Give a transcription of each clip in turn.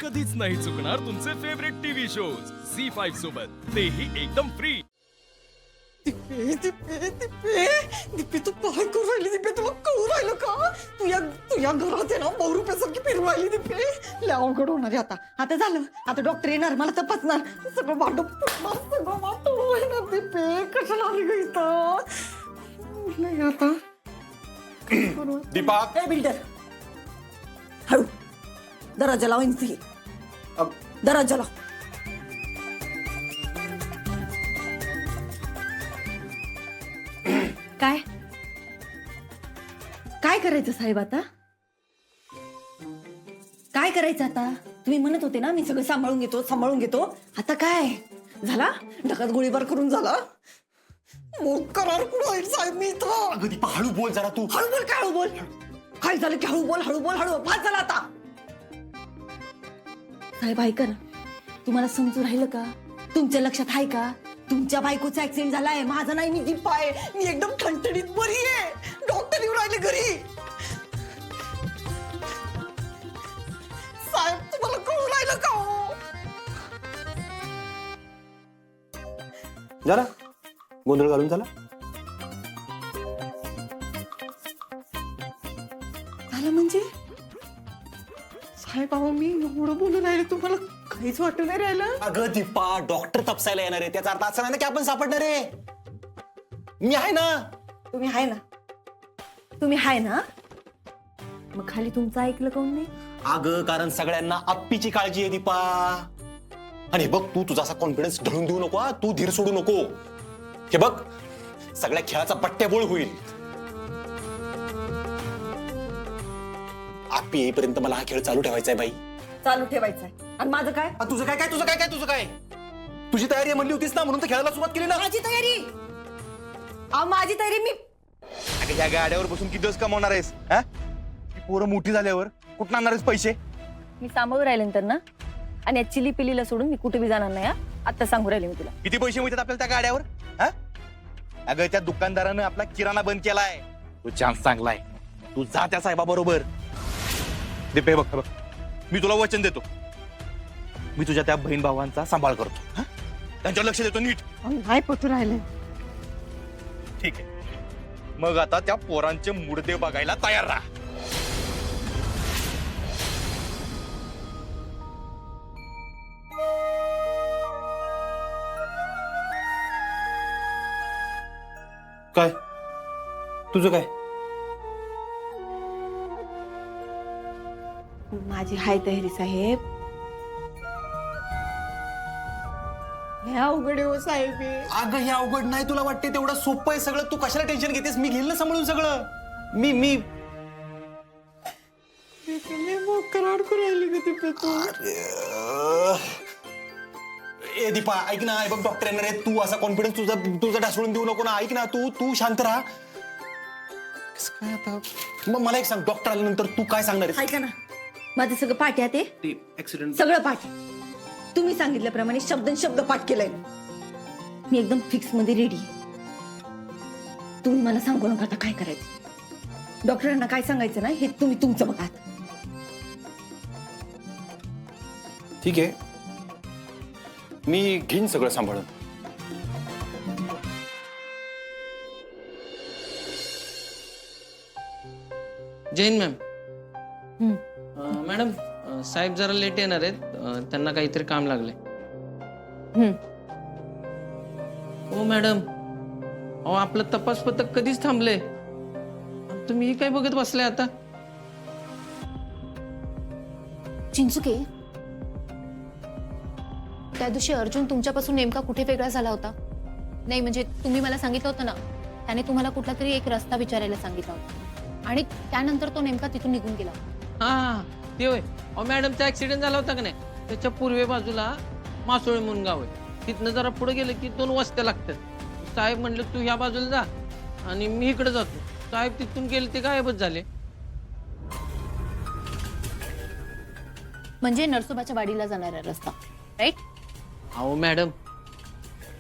कधीच नाही चुकणार तुमचे फेवरेट टीव्ही शोज झी5 सोबत, तेही एकदम फ्री। दिप्पी तू काय करू राहिली? दिप्पी तुला कळू राहिलं का? तुझ्या घरात आहे ना 9 रुपयासारखी फिरू राहिली दिप्पी. लय अवघड होणार आहे आता झालं. आता डॉक्टर येणार, मला तपासणार, सगळं भांडं फुटणार, सगळं वाटून होणार. दिप्पी कशाला आली गं इथं? नाही आता दीपा ए बिल्डर, हळू दरवाजा लाव. दरवाजा लाव. काय काय करायचं साहेब आता? काय करायचं आता? तुम्ही म्हणत होते ना मी सगळं सांभाळून घेतो. आता काय झाला? ढगात गोळीबार करून झाला? करार कुठं आहे साहेब? मी इथं. अगं दीपा हळू बोल जरा तू. हळू बोल. काय हळू बोल? काय झालं की हळू बोल? पाच झाला आता. साहेब ऐका ना, तुम्हाला समजून राहिलं का? तुमच्या लक्षात आहे का? तुमच्या बायकोचा ऍक्सिडेंट झालाय, माझा नाही. मी दीपा आहे, मी एकदम ठणठणीत बरी आहे. डॉक्टर येऊन राहिले घरी. साहेब तुम्हाला कळून राहिलं का हो? झाला गोंधळ घालून झाला. झालं म्हणजे साहेब अहो मी एवढं बोलून राहिले, तुम्हाला काहीच वाटत नाही राहिलं? अगं दीपा डॉक्टर तपासायला येणार आहे, त्याचा अर्थ असा नाही ना की आपण सापडणार आहे. मी आहे ना. तुम्ही आहे ना? मग खाली तुमचं ऐकलं कोण नाही? अगं कारण सगळ्यांना अप्पीची काळजी आहे दीपा. आणि बघ तू तुझा असा कॉन्फिडन्स ढळून देऊ नको हा. तू धीर सोडू नको. हे बघ सगळ्या खेळाचा पट्ट्याबोळ होईल. अप्पी येईपर्यंत मला हा खेळ चालू ठेवायचा आहे बाई. चालू ठेवायचंय. आणि माझं काय? तुझं काय तुझी तयारी म्हणली होतीस ना, म्हणून तर खेळायला सुरुवात केली ना. माझी तयारी मी अगं या गाड्यावर बसून किती दिवस कमवणार आहेस? हा? ती पोरं मोठी झाल्यावर कुठं आणणार आहेस पैसे? मी सांभाळून राहिले नंतर ना. आणि या चिली पिलीला सोडून मी कुठे बी जाणार नाही. आता सांगू राहिले मी तुला. किती पैसे मिळतात आपल्याला त्या गाड्यावर? हा? अगं त्या दुकानदारानं आपला किराणा बंद केलाय. तो चान्स चांगला आहे, तू जा त्या साहेबा बरोबर. दीपे बघ मी तुला वचन देतो, मी तुझ्या त्या बहीण भावांचा सांभाळ करतो. हा? त्यांच्यावर लक्ष देतो नीट. नाही पटू राहिले. ठीक आहे, मग आता त्या पोरांचे मुडदे बघायला तयार राहा. काय तुझं काय? माझी हाय तयारी साहेब. हे अवघड हो साहेब. अगं हे अवघड नाही, तुला वाटते तेवढं सोपं आहे सगळं. तू कशाला टेन्शन घेतेस? मी घेईल ना सांभाळून सगळं. मी करार करू राहिली का तू? ए दीपा ऐक ना, बघ डॉक्टर येणार आहे. तू असा कॉन्फिडन्स तुझा ढासळून देऊ नको ना. ऐक ना, तू शांत राहा. कसं काय आता? मग मला एक सांग, डॉक्टर आल्यानंतर तू काय सांगणार आहेस? ऐका ना, माझं सगळं पाठ आहे. ते ऍक्सिडेंट सगळं पाठ. तुम्ही सांगितल्याप्रमाणे शब्द पाठ केलंय. मी एकदम फिक्स मध्ये रेडी. तुम्ही मला सांगू नका आता काय करायचं. डॉक्टरांना काय सांगायचं ना हे तुम्ही तुमचं बघा. ठीक आहे, मी घेईन सगळं सांभाळून. जैन मॅम. मॅडम साहेब जरा लेट येणार आहेत. त्यांना काहीतरी काम लागलंय. हो मॅडम, अहो आपलं तपास पथक कधीच थांबलंय. तुम्ही काय बघत बसलाय आता? चिंचुके, त्या दिवशी अर्जुन तुमच्यापासून नेमका कुठे वेगळा झाला होता? नाही म्हणजे तुम्ही मला सांगितलं होतं ना, त्याने तुम्हाला कुठला तरी एक रस्ता विचारायला सांगितला होता आणि त्यानंतर तो नेमका तिथून निघून गेला. हा ते होय. अहो मॅडमचा ऍक्सिडेंट झाला होता का नाही, त्याच्या पूर्वे बाजूला मासोळी म्हणून गाव आहे. तिथनं जरा पुढे गेलं की 2 वस्त्या लागतात. साहेब म्हणले तू ह्या बाजूला जा आणि मी इकडे जातो. साहेब तिथून गेले ते गायबच झाले. म्हणजे नरसोबाच्या वाडीला जाणारा रस्ता, राईट? अहो मॅडम,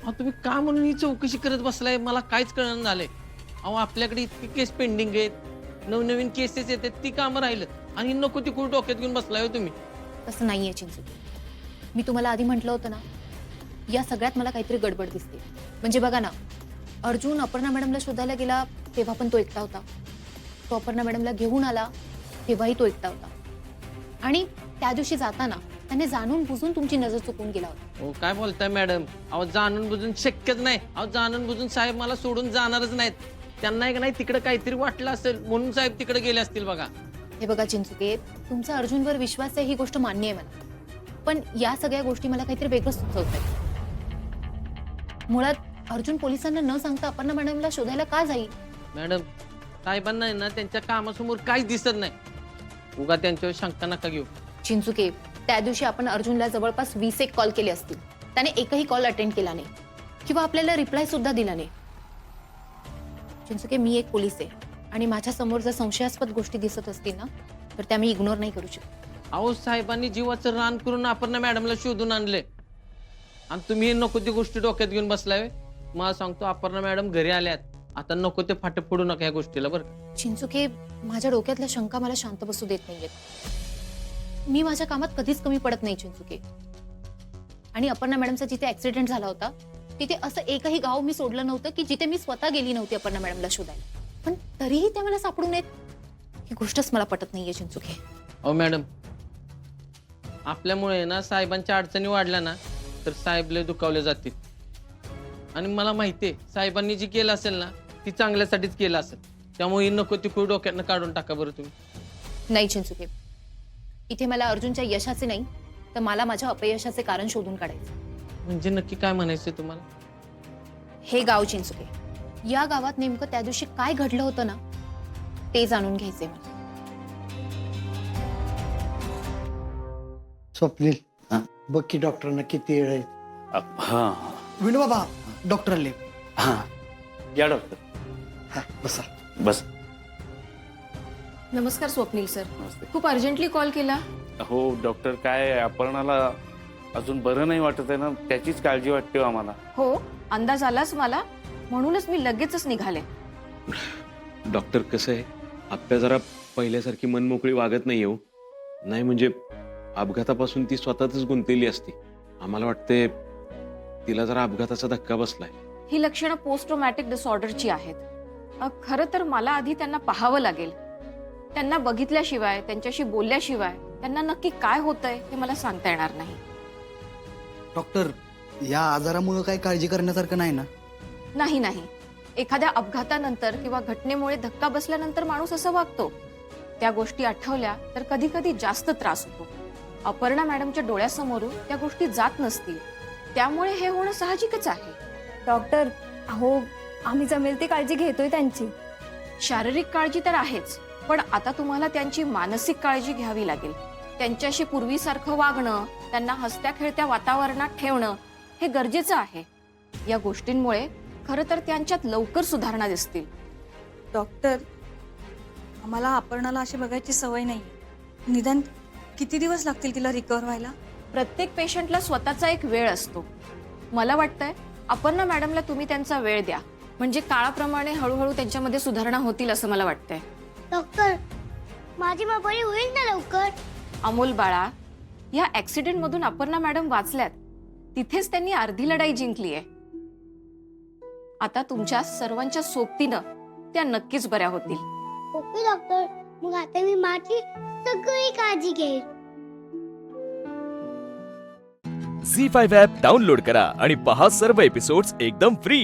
अहो तुम्ही का म्हणून ही चौकशी करत बसलाय मला काहीच कळण झालंय. अहो आपल्याकडे इतकी केस पेंडिंग आहेत, नवनवीन केसेस येतात, ती कामं राहिलं आणि नको ती कुठं डोक्यात घेऊन बसलाय हो तुम्ही. तसं नाहीये चिंचू. मी तुम्हाला आधी म्हटलं होतं ना, या सगळ्यात मला काहीतरी गडबड दिसते. म्हणजे बघा ना, अर्जुन अपर्णा मॅडमला शोधायला गेला तेव्हा पण तो एकटा होता. तो अपर्णा मॅडमला घेऊन आला तेव्हाही तो एकटा होता. आणि त्या दिवशी जाताना त्याने जाणून बुजून तुमची नजर चुकून गेला होता. हो काय बोलताय मॅडम? अहो जाणून बुजून शक्यच नाही. अहो जाणून बुजून साहेब मला सोडून जाणारच नाहीत. त्यांना एक नाही तिकडे काहीतरी वाटलं असेल म्हणून साहेब तिकडे गेले असतील बघा. हे बघा चिंचुके, तुमचा अर्जुनवर विश्वास आहे ही गोष्ट मान्य आहे मला, पण या सगळ्या गोष्टी मला काहीतरी वेगळं सुचवत आहे. मुळात अर्जुन पोलिसांना न सांगता अपर्णा मॅडमला शोधायला का जाईल? मॅडम साहेबांना आहे ना त्यांच्या कामासमोर काहीच दिसत नाही. उगा त्यांच्यावर शंका नका घेऊ. चिंचुके, त्या दिवशी आपण अर्जुनला जवळपास 20 कॉल केले असतील. त्याने एकही कॉल अटेंड केला नाही किंवा आपल्याला रिप्लाय सुद्धा दिला नाही. चिंचुके, मी एक पोलीस आहे आणि माझ्या समोर जर संशयास्पद गोष्टी दिसत असतील ना तर त्या मी इग्नोर नाही करू शकत. अहो साहेबांनी जीवाचं रान करून अपर्णा मॅडमला शोधून आणले आणि तुम्ही नको ती गोष्टी डोक्यात घेऊन बसलाय. मला सांगतो अपर्णा मॅडम घरी आल्यात. आता नको ते फाटे फोडू नका या गोष्टीला बरं. चिंचुके, माझ्या डोक्यातल्या शंका मला शांत बसू देत नाहीयेत. मी माझ्या कामात कधीच कमी पडत नाही चिंचुके. आणि अपर्णा मॅडमचा जिथे ऍक्सिडेंट झाला होता तिथे असं एकही गाव मी सोडलं नव्हतं की जिथे मी स्वतः गेली नव्हती अपर्णा मॅडमला शोधायला. पण तरीही त्या मला सापडून येत, ही गोष्टच मला पटत नाहीये चिंचुके. अहो मॅडम, आपल्यामुळे ना साहेबांच्या अडचणी वाढल्या ना तर साहेब लय दुखावले जातील. आणि मला माहितीये साहेबांनी जी केलं असेल ना ती चांगल्यासाठीच केलं असेल. त्यामुळे नको ती खूप डोक्यातनं काढून टाका बरं तुम्ही. नाही चिंचुके, इथे मला अर्जुनच्या यशाचे नाही तर मला माझ्या अपयशाचे कारण शोधून काढायचे. म्हणजे नक्की काय म्हणायचंय तुम्हाला? हे गाव चिंचुके, या गावात नेमकं त्या दिवशी काय घडलं होतं ना ते जाणून घ्यायचंय मला. स्वप्नील, बघ की डॉक्टरांना किती वेळ आहे. हा विनू बाबा, डॉक्टर आले. हा या डॉक्टर हा, बसा. बस. नमस्कार स्वप्नील सर. नमस्ते. खूप अर्जंटली कॉल केला. हो डॉक्टर, काय अपर्णाला अजून बरं नाही वाटत आहे ना, त्याचीच काळजी वाटते आम्हाला. हो, अंदाज आलाच मला, म्हणूनच मी लगेचच निघाले. डॉक्टर, कसं आहे, आप्या जरा पहिल्यासारखी मनमोकळी वागत नाही हो. नाही म्हणजे अपघातापासून ती स्वतःच गुंतलेली असते. आम्हाला वाटते तिला जरा अपघाताचा धक्का बसलाय. ही लक्षणं पोस्ट ट्रॉमॅटिक डिसऑर्डरची आहेत. खरं तर मला आधी त्यांना पाहावं लागेल. त्यांना बघितल्याशिवाय, त्यांच्याशी बोलल्याशिवाय त्यांना नक्की काय होतंय हे मला सांगता येणार नाही. डॉक्टर, या आजारामुळे काही काळजी करण्यासारखं नाही ना? नाही नाही, एखाद्या अपघातानंतर किंवा घटनेमुळे धक्का बसल्यानंतर माणूस असं वागतो. त्या गोष्टी आठवल्या तर कधी कधी जास्त त्रास होतो. अपर्णा मॅडमच्या डोळ्यासमोरून त्या गोष्टी जात नसतील, त्यामुळे हे होणं साहजिकच आहे. डॉक्टर, अहो आम्ही जमेल ती काळजी घेतोय त्यांची. शारीरिक काळजी तर आहेच, पण आता तुम्हाला त्यांची मानसिक काळजी घ्यावी लागेल. त्यांच्याशी पूर्वीसारखं वागणं, त्यांना हसत्या खेळत्या वातावरणात ठेवणं हे गरजेचं आहे. या गोष्टींमुळे खरं तर त्यांच्यात लवकर सुधारणा दिसतील. डॉक्टर, आम्हाला अपर्णाला अशी बघायची सवय नाही. निदान किती दिवस लागतील तिला रिकव्हर व्हायला? प्रत्येक पेशंटला स्वतःचा एक वेळ असतो. मला वाटतंय अपर्णा मॅडमला तुम्ही त्यांचा वेळ द्या, म्हणजे काळाप्रमाणे हळूहळू त्यांच्यामध्ये सुधारणा होतील असं मला वाटतंय. डॉक्टर, माझी माँ बरी होईल ना लवकर? अमोल बाळा, या ऍक्सिडेंट मधून अपर्णा मॅडम वाचल्यात. तिथेच त्यांनी अर्धी लढाई जिंकली आहे. आता तुमच्या सर्वांच्या सोबतीनं त्या नक्कीच बऱ्या होतील. ओके डॉक्टर, मग आता मी माझी सगळी काळजी घेईन. झी5 ॲप डाउनलोड करा आणि पहा सर्व एपिसोड्स एकदम फ्री.